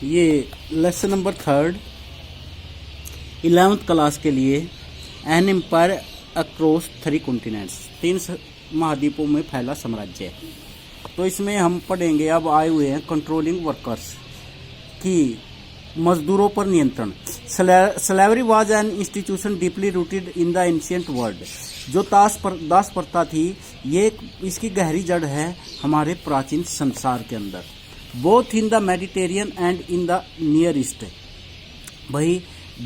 ये lesson number 3 11th class के लिए एन एम्पायर अक्रॉस 3 कॉन्टिनेंट्स, 3 महाद्वीपों में फैला साम्राज्य। तो इसमें हम पढ़ेंगे, अब आए हुए हैं कंट्रोलिंग वर्कर्स की मजदूरों पर नियंत्रण। Slavery was an institution deeply rooted in the ancient world. जो दास प्रथा थी, ये इसकी गहरी जड़ है हमारे प्राचीन संसार के अंदर, both in the Mediterranean and in the near east. भाई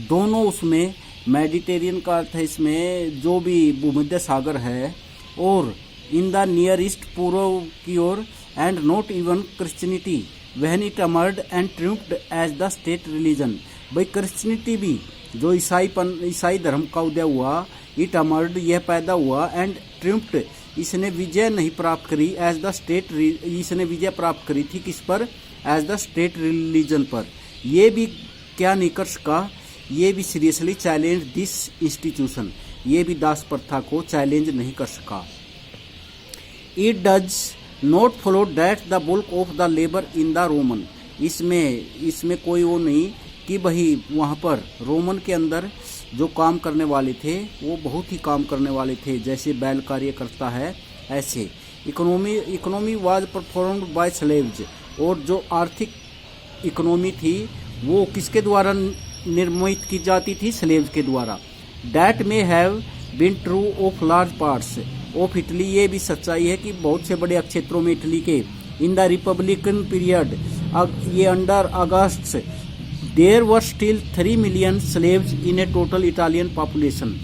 दोनों उसमें, मेडिटेरियन का अर्थ है इसमें जो भी भूमध्य सागर है, और इन द नियर ईस्ट पूर्व की ओर, and not even Christianity when it emerged and triumphed as the state religion. भाई क्रिश्चियनिटी भी, जो ईसाई धर्म का उदय हुआ, इट अमर्ड यह पैदा हुआ, एंड ट्रिम्प्ड इसने विजय नहीं प्राप्त करी, एज द स्टेट इसने विजय प्राप्त करी थी किस पर? एज द स्टेट रिलीजन पर। ये भी क्या नहीं कर सका, ये भी सीरियसली चैलेंज दिस इंस्टीट्यूशन, ये भी दास प्रथा को चैलेंज नहीं कर सका। It does not follow that the bulk of the labour in the Roman. इसमें कोई वो नहीं कि भाई वहाँ पर रोमन के अंदर जो काम करने वाले थे वो बहुत ही काम करने वाले थे, जैसे बैल कार्य करता है ऐसे। Economy was performed by slaves. और जो आर्थिक इकोनॉमी थी वो किसके द्वारा निर्मित की जाती थी? स्लेव्स के द्वारा। That may have been true of large parts of Italy. ये भी सच्चाई है कि बहुत से बड़े क्षेत्रों में इटली के, इन द रिपब्लिकन पीरियड, ये under August, there were still 3 million slaves in a total Italian population.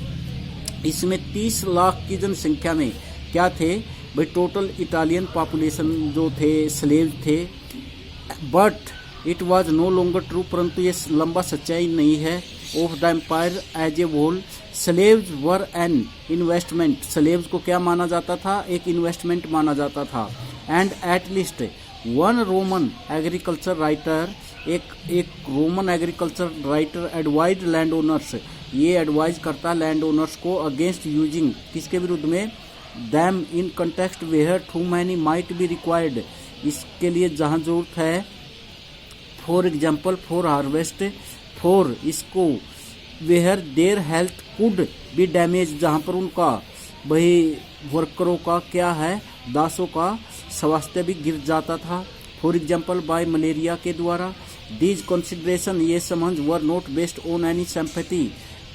इसमें 30 लाख की जनसंख्या में क्या थे भाई? टोटल इटालियन पॉपुलेशन जो थे स्लेव थे। But it was no longer true, परंतु ये लंबा सच्चाई नहीं है। Of the empire as a whole, slaves were an investment. Slaves को क्या माना जाता था? एक इन्वेस्टमेंट माना जाता था। And at least one Roman agriculture writer, एक Roman agriculture writer advise land owners, ये एडवाइज करता है लैंड ओनर्स को अगेंस्ट यूजिंग, किसके विरुद्ध में? Them in context where too many might be required, इसके लिए जहाँ जरूरत है। For example for harvest, for इसको, where their health could be damage, जहाँ पर उनका भाई वर्करों का क्या है, दासों का स्वास्थ्य भी गिर जाता था। फॉर एग्जाम्पल बाय मलेरिया के द्वारा। दीज कंसिडरेशन, ये समझ, were not based on any sympathy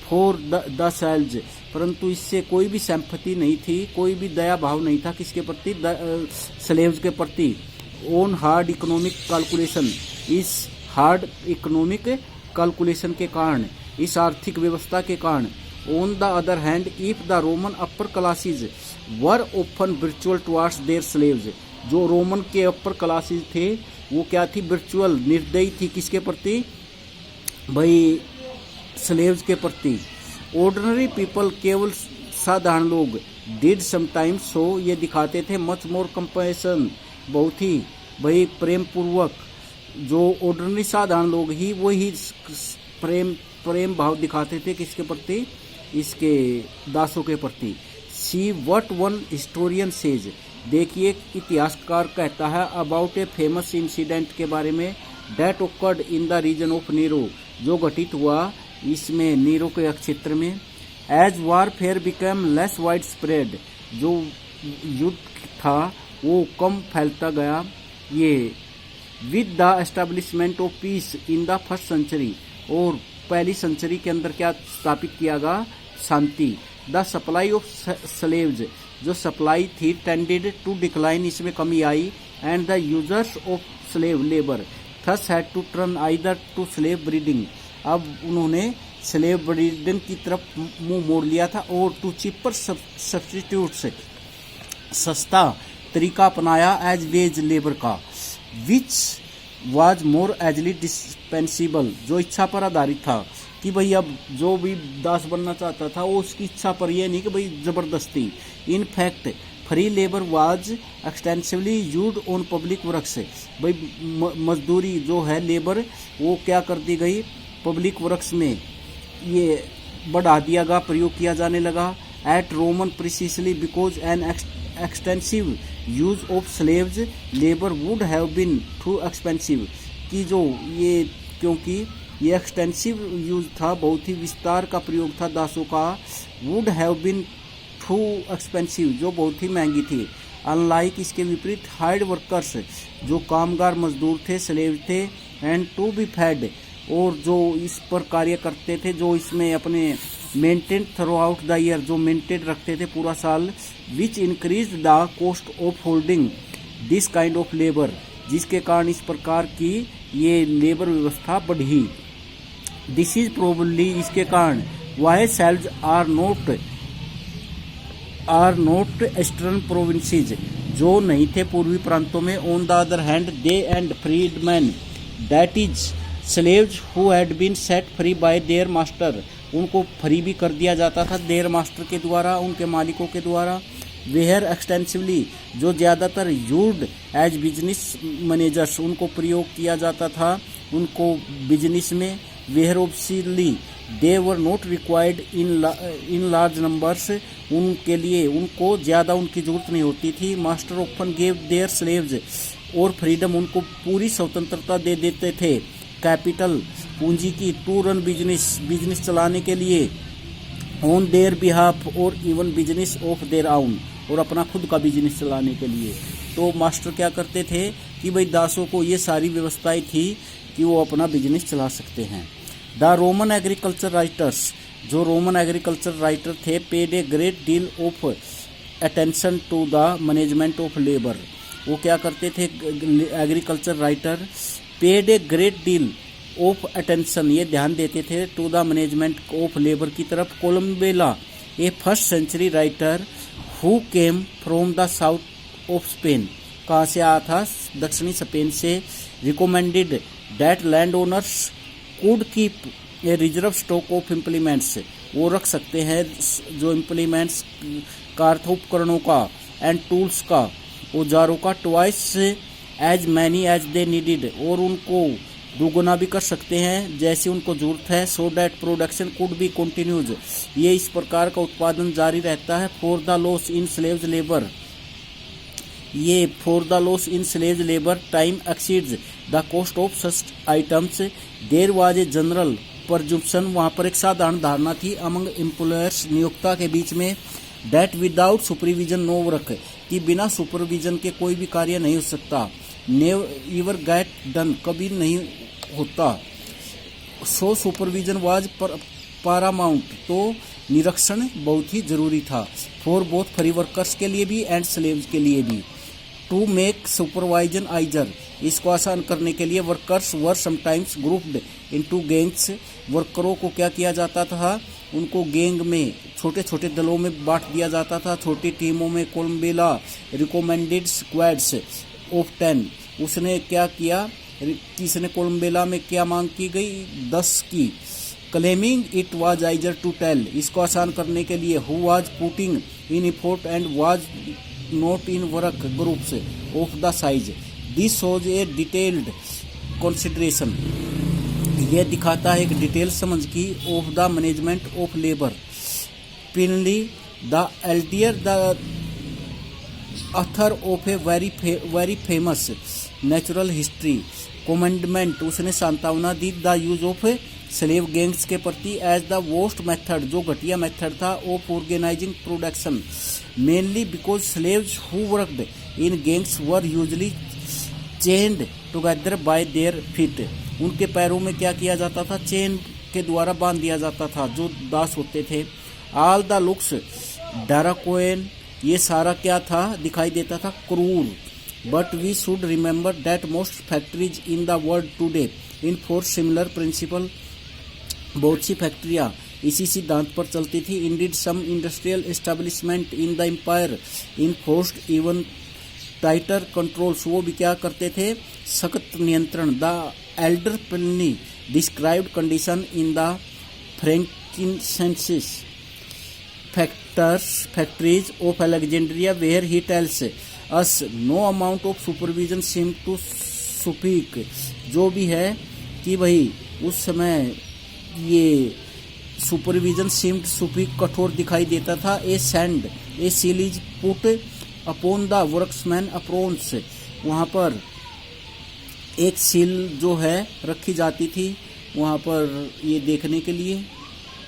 for the sales, परंतु इससे कोई भी सिंपैथी नहीं थी, कोई भी दया भाव नहीं था किसके प्रति? स्लेव्स के प्रति। ऑन हार्ड इकोनॉमिक कैलकुलेशन, इस हार्ड इकोनॉमिक कैलकुलेशन के कारण, इस आर्थिक व्यवस्था के कारण। On the other hand, if the Roman upper classes were open virtual towards their slaves, जो रोमन के अपर क्लासेज थे वो क्या थी? विर्चुअल, निर्दयी थी किसके प्रति? भाई स्लेव्स के प्रति। ऑर्डिनरी पीपल, केवल साधारण लोग, डिड समटाइम्स शो, ये दिखाते थे मच मोर कंपैशन, बहुत ही भाई प्रेम पूर्वक। जो ऑर्डिनरी साधारण लोग ही वही प्रेम भाव दिखाते थे किसके प्रति? इसके दासों के प्रति। See what one historian says, देखिए इतिहासकार कहता है अबाउट ए फेमस इंसिडेंट के बारे में, that occurred in the region of Nero, जो घटित हुआ इसमें नीरो के क्षेत्र में। As warfare become less widespread, जो युद्ध था वो कम फैलता गया। ये with the establishment of peace in the first century, और पहली सेंचुरी के अंदर क्या स्थापित किया गया? शांति। द सप्लाई ऑफ स्लेव्स, जो सप्लाई थी, टेंडेड टू डिक्लाइन, इसमें कमी आई। And the users of slave labour thus had to turn either to slave breeding, अब उन्होंने स्लेव ब्रीडिंग की तरफ मुंह मोड़ लिया था, और टू चीपर सब्स्टिट्यूट्स, सस्ता तरीका अपनाया एज वेज लेबर का। विच वाज मोर एजली डिस्पेंसिबल, जो इच्छा पर आधारित था कि भाई अब जो भी दास बनना चाहता था वो उसकी इच्छा पर, यह नहीं कि भाई जबरदस्ती। In fact free labour was extensively used on public works, भाई मजदूरी जो है लेबर वो क्या कर दी गई? पब्लिक वर्क्स में ये बढ़ा दिया गया, प्रयोग किया जाने लगा। At Roman precisely because an extensive use of slaves labor would have been too expensive, इसकी जो ये, क्योंकि ये एक्सटेंसिव यूज था, बहुत ही विस्तार का प्रयोग था दासों का, would have been too expensive, जो बहुत ही महंगी थी। अनलाइक, इसके विपरीत, हार्ड वर्कर्स, जो कामगार मजदूर थे, स्लेव थे, एंड टू बी फेड, और जो इस पर कार्य करते थे, जो इसमें अपने maintain through out the year, जो मेंटेन रखते थे पूरा साल, which increase the cost of holding this kind of labour, जिसके कारण इस प्रकार की ये लेबर व्यवस्था बढ़ी। दिस इज प्रोबेबली, इसके कारण, why sales are not eastern provinces, जो नहीं थे पूर्वी प्रांतों में। On the other hand they and freedmen, that is slaves who had been set free by their master, उनको फ्री भी कर दिया जाता था देयर मास्टर के द्वारा, उनके मालिकों के द्वारा। वेयर एक्सटेंसिवली, जो ज़्यादातर यूज्ड एज बिजनेस मैनेजर्स, उनको प्रयोग किया जाता था उनको बिजनेस में। Where obviously they were not required in large numbers, उनके लिए उनको ज़्यादा उनकी ज़रूरत नहीं होती थी। Master often gave their slaves, और फ्रीडम, उनको पूरी स्वतंत्रता दे देते थे। कैपिटल, पूंजी की, टू रन बिजनेस चलाने के लिए, ऑन देयर बिहाफ, और इवन बिजनेस ऑफ देयर आउन, और अपना खुद का बिजनेस चलाने के लिए। तो मास्टर क्या करते थे कि भाई दासों को ये सारी व्यवस्थाएं थी कि वो अपना बिजनेस चला सकते हैं। द रोमन एग्रीकल्चर राइटर्स, जो रोमन एग्रीकल्चर राइटर थे, paid a great deal of attention to the management of labour, वो क्या करते थे agriculture writer, paid a great deal of attention, ये ध्यान देते थे to the management of labour की तरफ। Columella, a first century writer who came from the south of Spain, कहाँ से आया था, दक्षिणी स्पेन से। Recommended that land owners could keep a reserve stock of implements, वो रख सकते हैं जो इम्प्लीमेंट्स का अर्थ उपकरणों का, एंड टूल्स का, औजारों का, twice as many as they needed, और उनको दोगुना भी कर सकते हैं जैसे उनको जरूरत है। So that production could be continues, ये इस प्रकार का उत्पादन जारी रहता है। For the loss in slaves labour, ये for the loss in slaves labour time exceeds the cost of such items, there was a general presumption, वहाँ पर एक साधारण धारणा थी अमंग एम्प्लॉयर्स, नियोक्ता के बीच में, that without supervision no work, कि बिना सुपरविजन के कोई भी कार्य नहीं हो सकता। नेवर गेट डन, कभी नहीं होता। सो सुपरविजन वाज पारामाउंट, तो निरीक्षण बहुत ही जरूरी था। फॉर बोथ फ्री वर्कर्स के लिए भी एंड स्लेव्स के लिए भी। टू मेक सुपरवाइजन आइजर, इसको आसान करने के लिए वर्कर्स वर समटाइम्स ग्रुप्ड इनटू गैंग्स, वर्करों को क्या किया जाता था, उनको गैंग में, छोटे छोटे दलों में बांट दिया जाता था, छोटी टीमों में। कोलम्बेला रिकमेंडेड स्क्वाड्स ऑफ 10, उसने क्या किया, किसने कोलम्बेला में क्या मांग की गई, 10 की। Claiming it was easier to tell, इसको आसान करने के लिए, who was putting in effort and was not in work groups of the size. This shows a detailed consideration, यह दिखाता है एक डिटेल समझ की, of the management of labour. पिनली the elder the author of a very famous natural history commandment, उसने सांत्वना दी the use of slave gangs के प्रति एज द वर्स्ट मेथड, जो घटिया मेथड था of organising production, mainly because slaves who worked in gangs were usually chained together by their feet, उनके पैरों में क्या किया जाता था, चेन के द्वारा बांध दिया जाता था, जो दास होते थे। ऑल द लुक्स डाराकोन, ये सारा क्या था, दिखाई देता था क्रूर। But we should remember that most factories in the world today in for similar principle, बहुत सी फैक्ट्रियाँ इसी सिद्धांत पर चलती थी। Indeed some industrial establishment in the empire enforced even tighter controls, वो भी क्या करते थे, सख्त नियंत्रण। The elder Pliny described condition in the frankincense factories of Alexandria where he tells us no amount of supervision seem to speak, जो भी है कि भाई उस समय ये सुपरविजन सीम टू स्पीक कठोर दिखाई देता था। A sand a seal is put upon the workmen's aprons, वहाँ पर एक सील जो है रखी जाती थी वहाँ पर ये देखने के लिए